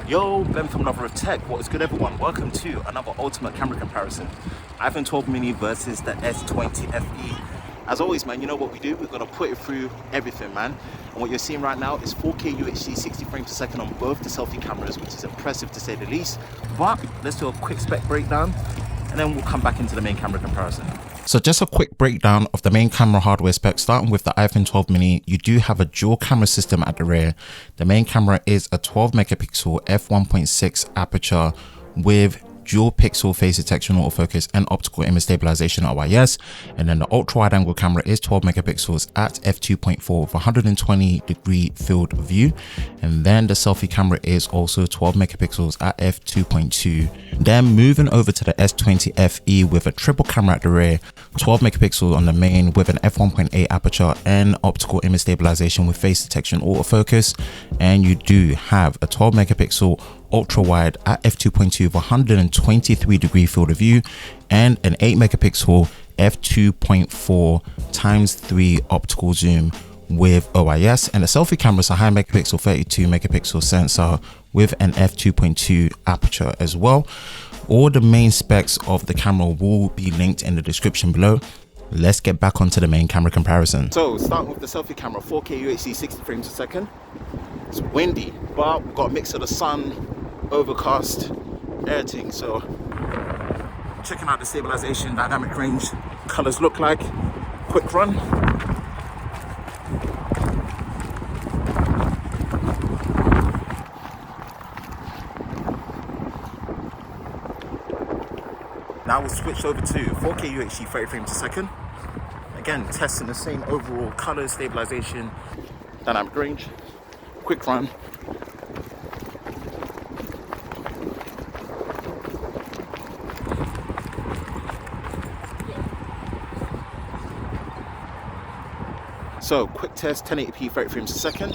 Yo, Ben from Lover of Tech. What is good, everyone? Welcome to another ultimate camera comparison. iPhone 12 mini versus the S20 FE. As always, man, you know what we do? We're gonna put it through everything, man. And what you're seeing right now is 4K UHD 60 frames per second on both the selfie cameras, which is impressive to say the least. But let's do a quick spec breakdown, and then we'll come back into the main camera comparison. So just a quick breakdown of the main camera hardware specs. Starting with the iPhone 12 mini, you do have a dual camera system at the rear. The main camera is a 12 megapixel f1.6 aperture with dual pixel phase detection, autofocus, and optical image stabilization (OIS). And then the ultra wide angle camera is 12 megapixels at f2.4 with 120-degree field of view. And then the selfie camera is also 12 megapixels at f2.2. Then moving over to the S20 FE with a triple camera at the rear, 12 megapixels on the main with an f1.8 aperture and optical image stabilization with face detection, autofocus. And you do have a 12 megapixel ultra wide at f2.2 with 123-degree field of view and an 8 megapixel f2.4 ×3 optical zoom with OIS. And the selfie camera is a high megapixel 32 megapixel sensor with an f2.2 aperture as well. All the main specs of the camera will be linked in the description below. Let's get back onto the main camera comparison. So starting with the selfie camera, 4K UHD 60 frames per second. It's windy, but we've got a mix of the sun, overcast, everything. So checking out the stabilization, dynamic range, colors look like. Quick run. Now we'll switch over to 4K UHD 30 frames per second. Again, testing the same overall color, stabilization, dynamic range. Quick run. So quick test, 1080p 30 frames per second.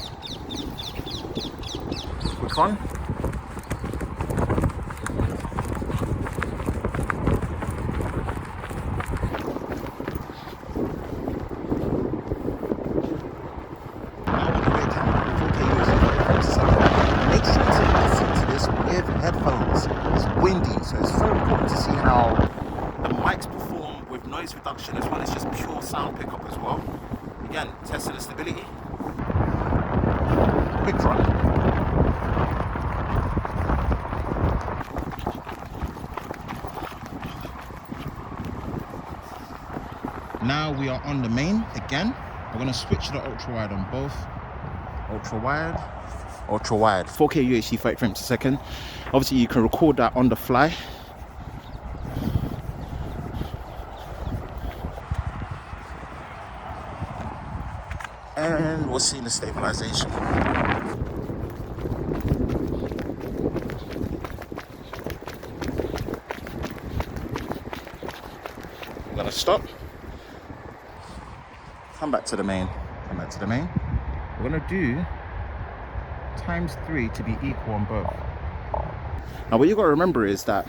Quick run. Windy, so it's very important to see how the mics perform with noise reduction as well as just pure sound pickup as well. Again, testing the stability. Quick run. Now we are on the main again. We're going to switch to the ultra wide on both. Ultra wide. 4K UHD 30 frames per second. Obviously you can record that on the fly. And we'll see the stabilization. I'm gonna stop. Come back to the main. We're gonna do ×3 to be equal on both. Now what you got to remember is that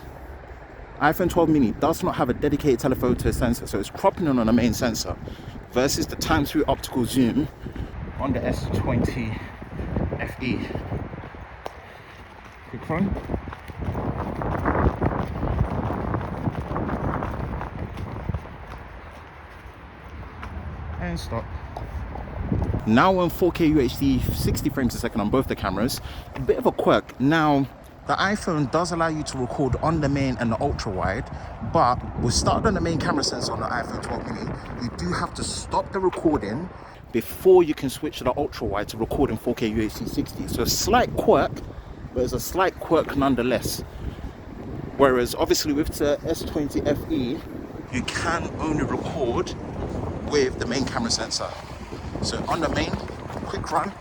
iPhone 12 mini does not have a dedicated telephoto sensor, so it's cropping in on the main sensor versus the ×3 optical zoom on the S20 FE. Quick run. And stop. Now on 4K UHD 60 frames per second on both the cameras. A bit of a quirk. Now the iPhone does allow you to record on the main and the ultra wide, but we'll start on the main camera sensor on the iPhone 12 mini. You do have to stop the recording before you can switch to the ultra wide to record in 4K UHD 60. So a slight quirk, but it's a slight quirk nonetheless. Whereas obviously with the S20 FE, you can only record with the main camera sensor. So on the main, quick run.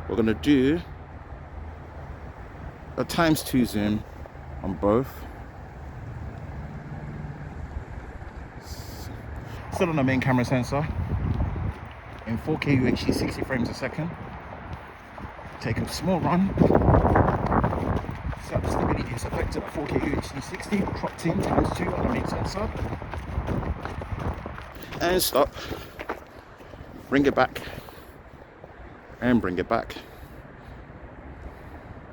We're gonna do a ×2 zoom on both. Still on the main camera sensor in 4K UHD 60 frames a second. Take a small run. Set the stability it's affected at 4K UHD 60, cropped in ×2 on the main sensor. And stop. Bring it back. And bring it back.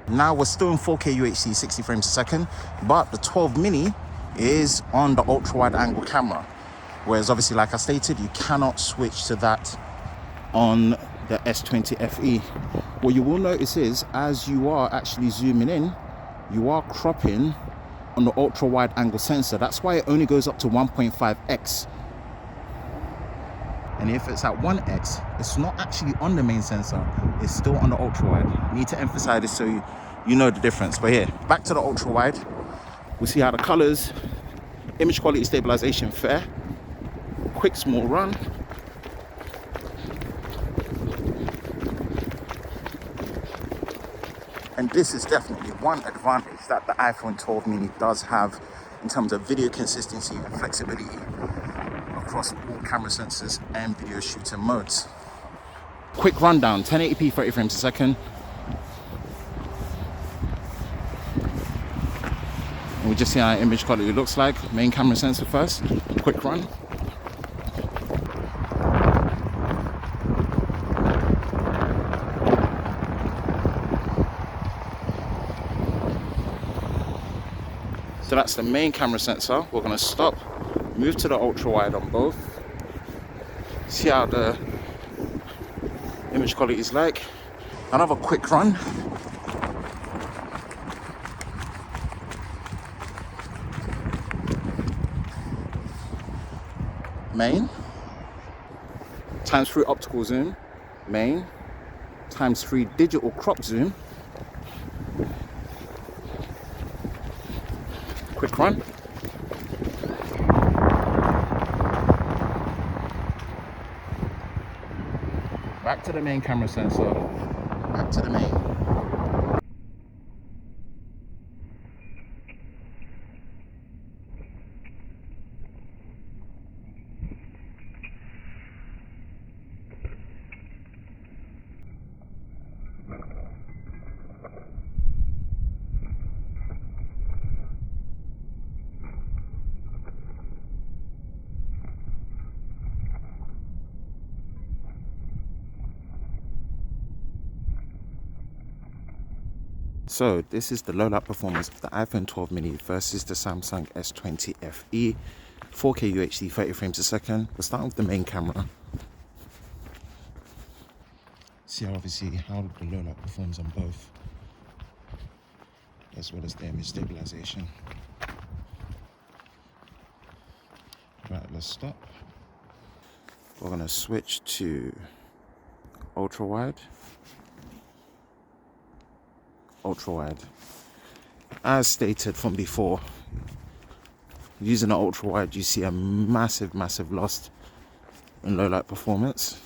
Now we're still in 4K UHD 60 frames a second, but the 12 mini is on the ultra wide angle camera. Whereas obviously, like I stated, you cannot switch to that on the S20 FE. What you will notice is, as you are actually zooming in, you are cropping on the ultra wide angle sensor. That's why it only goes up to 1.5x. And if it's at 1x, it's not actually on the main sensor, it's still on the ultra wide. Need to emphasize this so you know the difference. But here, back to the ultra wide. We'll see how the colors, image quality stabilization fair. Quick small run. And this is definitely one advantage that the iPhone 12 mini does have in terms of video consistency and flexibility across all camera sensors and video shooting modes. Quick rundown, 1080p 30 frames a second. And we just see how image quality looks like. Main camera sensor first, quick run. So that's the main camera sensor. We're gonna stop, move to the ultra wide on both. See how the image quality is like. Another quick run. Main, ×3 optical zoom, main, ×3 digital crop zoom. Quick run. Back to the main camera sensor, back to the main. So this is the low-light performance of the iPhone 12 mini versus the Samsung S20 FE. 4K UHD 30 frames a second. We're starting with the main camera. See obviously how the low-light performs on both, as well as the image stabilization. Right, let's stop. We're gonna switch to ultra wide. Ultra wide. As stated from before, using the ultra wide, you see a massive loss in low light performance.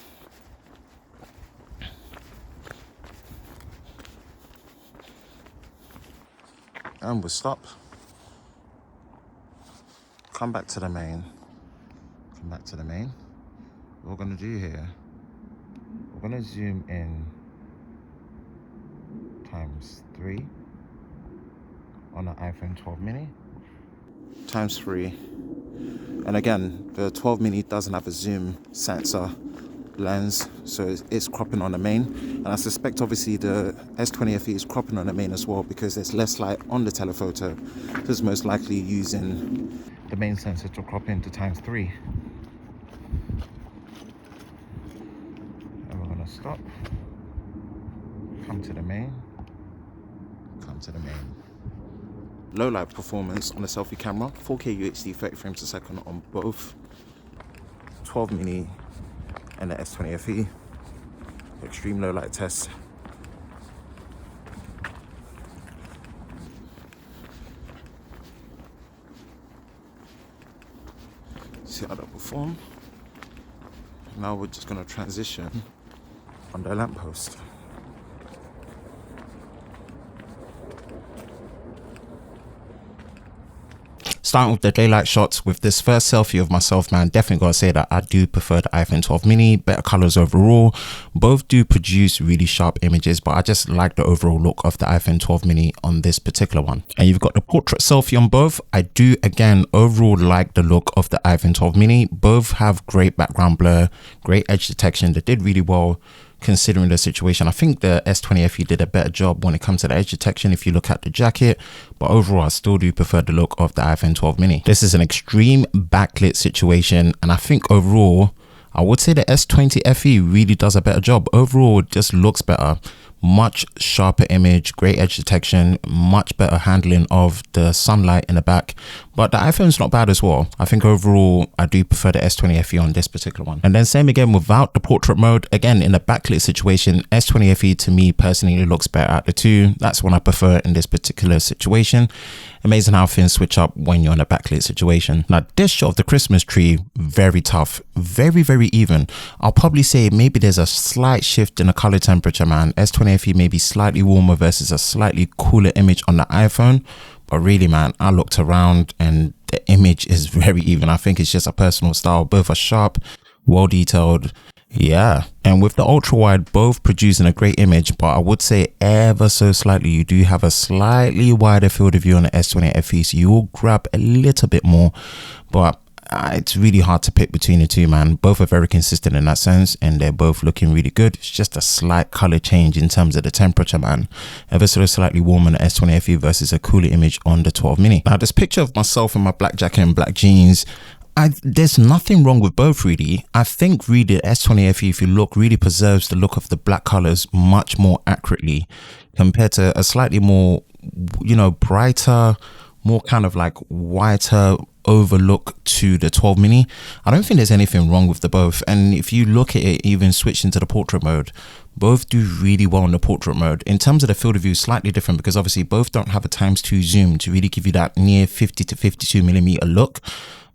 And we'll stop. Come back to the main. Come back to the main. What we're gonna do here, we're gonna zoom in ×3 on the iPhone 12 mini. ×3. And again, the 12 mini doesn't have a zoom sensor lens, so it's cropping on the main. And I suspect obviously the S20 FE is cropping on the main as well because there's less light on the telephoto. So it's most likely using the main sensor to crop into ×3. And we're gonna stop. Come to the main. Come to the main. Low light performance on the selfie camera, 4K UHD 30 frames a second on both 12 mini and the S20 FE. Extreme low light test. See how that perform. Now we're just going to transition on the lamppost. Starting with the daylight shots, with this first selfie of myself, man, definitely gotta say that I do prefer the iPhone 12 mini, better colors overall. Both do produce really sharp images, but I just like the overall look of the iPhone 12 mini on this particular one. And you've got the portrait selfie on both. I do, again, overall like the look of the iPhone 12 mini. Both have great background blur, great edge detection. They did really well considering the situation. I think the S20 FE did a better job when it comes to the edge detection if you look at the jacket, but overall I still do prefer the look of the iPhone 12 mini. This is an extreme backlit situation, and I think overall I would say the S20 FE really does a better job. Overall it just looks better, much sharper image, great edge detection, much better handling of the sunlight in the back. But the iPhone's not bad as well. I think overall I do prefer the S20 FE on this particular one. And then same again without the portrait mode. Again, in the backlit situation, S20 FE to me personally looks better out the two. That's one I prefer in this particular situation. Amazing how things switch up when you're in a backlit situation. Now this shot of the Christmas tree, very tough, very even. I'll probably say maybe there's a slight shift in the color temperature, man. S20 FE may be slightly warmer versus a slightly cooler image on the iPhone. But really, man, I looked around and the image is very even. I think it's just a personal style. Both are sharp, well detailed. Yeah. And with the ultra wide, both producing a great image, but I would say ever so slightly, you do have a slightly wider field of view on the S20 FE. So you will grab a little bit more, but it's really hard to pick between the two, man. Both are very consistent in that sense, and they're both looking really good. It's just a slight color change in terms of the temperature, man. Ever so slightly warmer on the S20 FE versus a cooler image on the 12 mini. Now this picture of myself in my black jacket and black jeans, there's nothing wrong with both really. I think really the S20 FE, if you look, really preserves the look of the black colors much more accurately compared to a slightly more, you know, brighter, more kind of like whiter overlook to the 12 mini. I don't think there's anything wrong with the both. And if you look at it, even switch into the portrait mode, both do really well in the portrait mode. In terms of the field of view, slightly different because obviously both don't have a ×2 zoom to really give you that near 50 to 52mm look.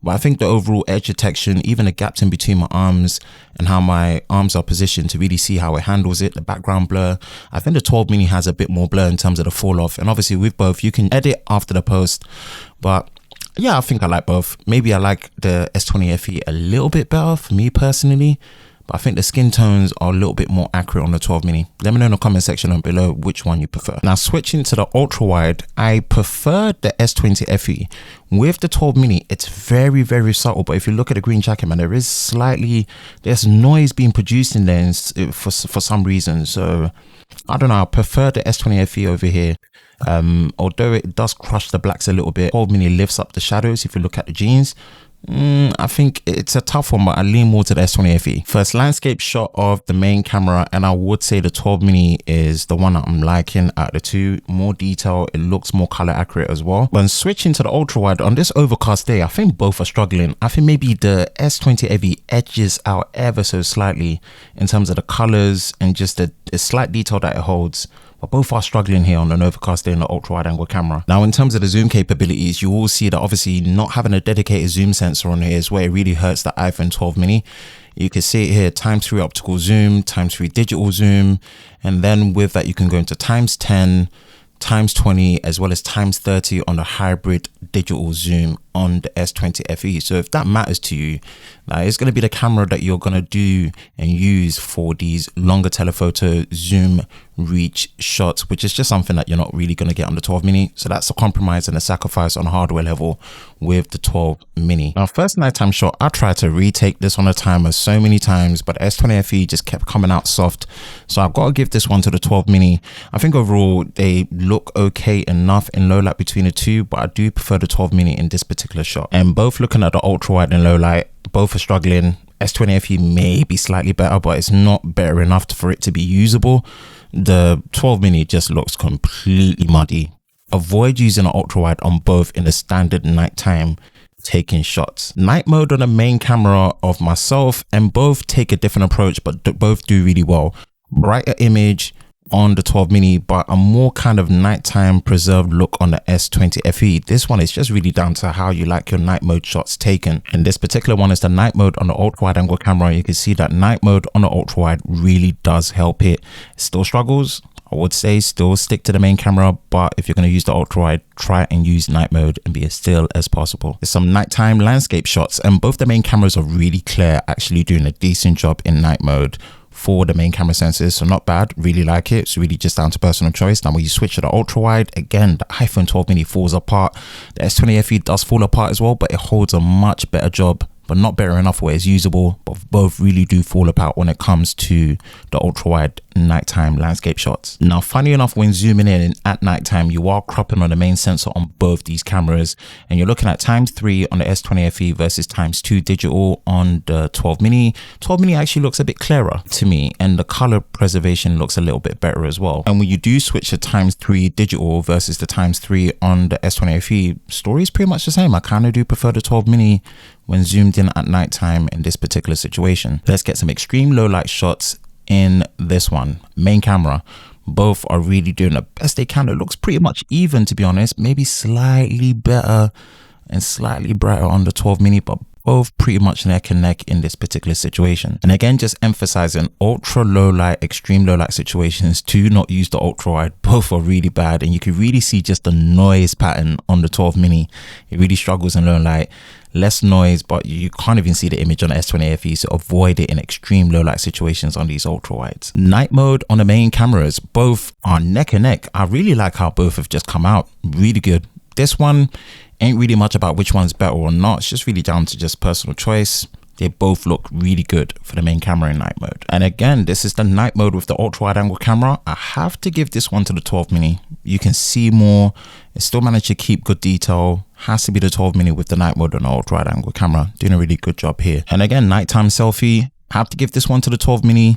But I think the overall edge detection, even the gaps in between my arms and how my arms are positioned to really see how it handles it, the background blur, I think the 12 mini has a bit more blur in terms of the fall off. And obviously with both, you can edit after the post, but yeah, I think I like both. Maybe I like the S20 FE a little bit better for me personally, but I think the skin tones are a little bit more accurate on the 12 mini. Let me know in the comment section down below which one you prefer. Now switching to the ultra wide, I prefer the S20 FE. With the 12 mini, it's very subtle, but if you look at the green jacket, man, there's noise being produced in there for some reason. So I don't know, I prefer the S20 FE over here. Although it does crush the blacks a little bit, 12 mini lifts up the shadows if you look at the jeans. I think it's a tough one, but I lean more to the S20 FE. First landscape shot of the main camera, and I would say the 12 mini is the one that I'm liking out of the two. More detail, it looks more color accurate as well. When switching to the ultra wide on this overcast day, I think both are struggling. I think maybe the S20 FE edges out ever so slightly in terms of the colors and just the slight detail that it holds. But both are struggling here on an overcast day in the ultra wide angle camera. Now in terms of the zoom capabilities, you will see that obviously not having a dedicated zoom sensor on here is where it really hurts the iPhone 12 mini. You can see it here, ×3 optical zoom, ×3 digital zoom, and then with that you can go into ×10, ×20, as well as ×30 on the hybrid digital zoom on the S20 FE. So if that matters to you, it's going to be the camera that you're going to do and use for these longer telephoto zoom reach shots, which is just something that you're not really going to get on the 12 mini. So that's a compromise and a sacrifice on hardware level with the 12 mini. Now first nighttime shot, I tried to retake this on a timer so many times, but S20 FE just kept coming out soft. So I've got to give this one to the 12 mini. I think overall they look okay enough in low light between the two, but I do prefer the 12 mini in this particular shot. And both looking at the ultra wide and low light, both are struggling. S20 FE may be slightly better, but it's not better enough for it to be usable. The 12 mini just looks completely muddy. Avoid using an ultra wide on both in the standard nighttime taking shots. Night mode on the main camera of myself, and both take a different approach, but both do really well. Brighter image on the 12 mini, but a more kind of nighttime preserved look on the S20 FE. This one is just really down to how you like your night mode shots taken. And this particular one is the night mode on the ultra wide angle camera. You can see that night mode on the ultra wide really does help it. It still struggles. I would say still stick to the main camera, but if you're going to use the ultra wide, try and use night mode and be as still as possible. There's some nighttime landscape shots, and both the main cameras are really clear, actually doing a decent job in night mode for the main camera sensors, so not bad. Really like it. It's really just down to personal choice. Now when you switch to the ultra wide, again, the iPhone 12 mini falls apart. The S20 FE does fall apart as well, but it holds a much better job, but not better enough where it's usable. But both really do fall apart when it comes to the ultra wide nighttime landscape shots. Now, funny enough, when zooming in at nighttime, you are cropping on the main sensor on both these cameras, and you're looking at ×3 on the S20 FE versus ×2 digital on the 12 mini. 12 mini actually looks a bit clearer to me, and the color preservation looks a little bit better as well. And when you do switch to ×3 digital versus the ×3 on the S20 FE, story is pretty much the same. I kind of do prefer the 12 mini when zoomed in at nighttime in this particular situation. Let's get some extreme low light shots in this one. Main camera, both are really doing the best they can. It looks pretty much even, to be honest, maybe slightly better and slightly brighter on the 12 mini, but both pretty much neck and neck in this particular situation. And again, just emphasizing ultra low light, extreme low light situations, do not use the ultra wide. Both are really bad, and you can really see just the noise pattern on the 12 mini. It really struggles in low light. Less noise, but you can't even see the image on the S20 FE, so avoid it in extreme low light situations on these ultra wides. Night mode on the main cameras, both are neck and neck. I really like how both have just come out really good. This one ain't really much about which one's better or not. It's just really down to just personal choice. They both look really good for the main camera in night mode. And again, this is the night mode with the ultra wide angle camera. I have to give this one to the 12 mini. You can see more. It still managed to keep good detail. Has to be the 12 mini with the night mode on the ultra wide angle camera. Doing a really good job here. And again, nighttime selfie. Have to give this one to the 12 mini.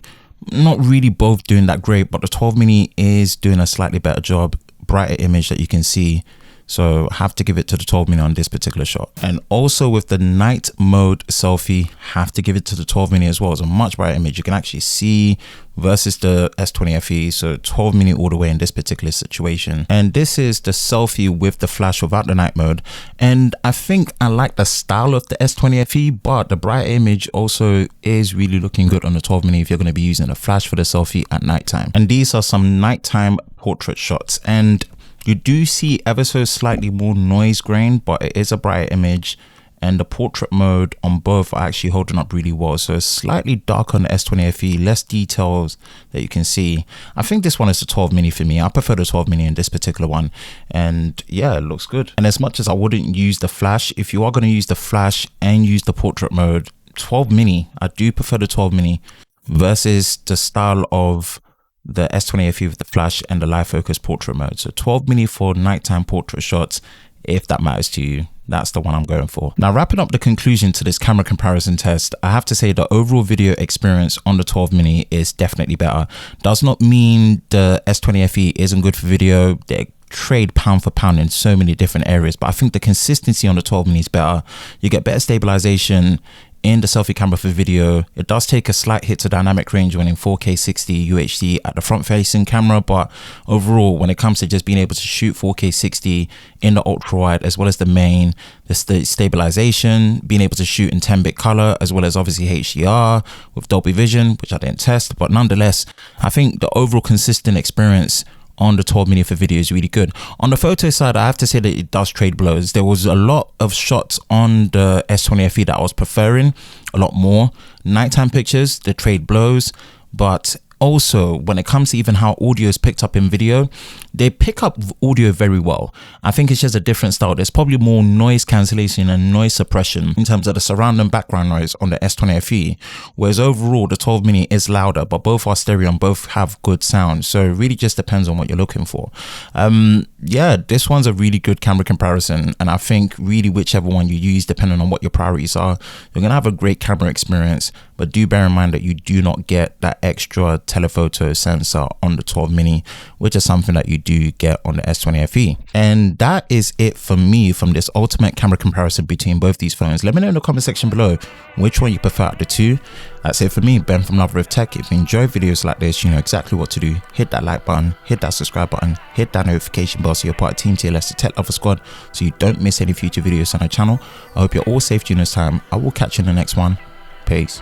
Not really both doing that great, but the 12 mini is doing a slightly better job. Brighter image that you can see. So have to give it to the 12 mini on this particular shot. And also with the night mode selfie, have to give it to the 12 mini as well. It's a much brighter image you can actually see versus the S20 FE. So 12 mini all the way in this particular situation. And this is the selfie with the flash without the night mode. And I think I like the style of the S20 FE, but the bright image also is really looking good on the 12 mini if you're going to be using a flash for the selfie at nighttime. And these are some nighttime portrait shots. And you do see ever so slightly more noise grain, but it is a brighter image, and the portrait mode on both are actually holding up really well. So it's slightly darker on the S20 FE, less details that you can see. I think this one is the 12 mini for me. I prefer the 12 mini in this particular one, and yeah, it looks good. And as much as I wouldn't use the flash, if you are going to use the flash and use the portrait mode, 12 mini, I do prefer the 12 mini versus the style of the S20 FE with the flash and the live focus portrait mode. So 12 mini for nighttime portrait shots, if that matters to you. That's the one I'm going for. Now, wrapping up the conclusion to this camera comparison test, I have to say the overall video experience on the 12 mini is definitely better. Does not mean the S20 FE isn't good for video. They trade pound for pound in so many different areas, but I think the consistency on the 12 mini is better. You get better stabilization in the selfie camera for video. It does take a slight hit to dynamic range when in 4K 60 UHD at the front facing camera, but overall when it comes to just being able to shoot 4K 60 in the ultra wide as well as the main, the stabilization, being able to shoot in 10-bit color as well as obviously HDR with Dolby Vision, which I didn't test, but nonetheless I think the overall consistent experience on the 12 mini for video is really good. On the photo side, I have to say that it does trade blows. There was a lot of shots on the S20 FE that I was preferring a lot more. Nighttime pictures, the trade blows, but also when it comes to even how audio is picked up in video, they pick up audio very well. I think it's just a different style. There's probably more noise cancellation and noise suppression in terms of the surround and background noise on the S20 FE, whereas overall the 12 mini is louder, but both are stereo and both have good sound. So it really just depends on what you're looking for. Yeah, this one's a really good camera comparison, and I think really whichever one you use, depending on what your priorities are, you're gonna have a great camera experience. But do bear in mind that you do not get that extra telephoto sensor on the 12 mini, which is something that you do get on the S20 FE. And that is it for me from this ultimate camera comparison between both these phones. Let me know in the comment section below which one you prefer out of the two. That's it for me, Ben from Love with Tech. If you enjoy videos like this, you know exactly what to do. Hit that like button, hit that subscribe button, hit that notification bell so you're part of Team TLS, the Tech Lover Squad, so you don't miss any future videos on our channel. I hope you're all safe during this time. I will catch you in the next one. Peace.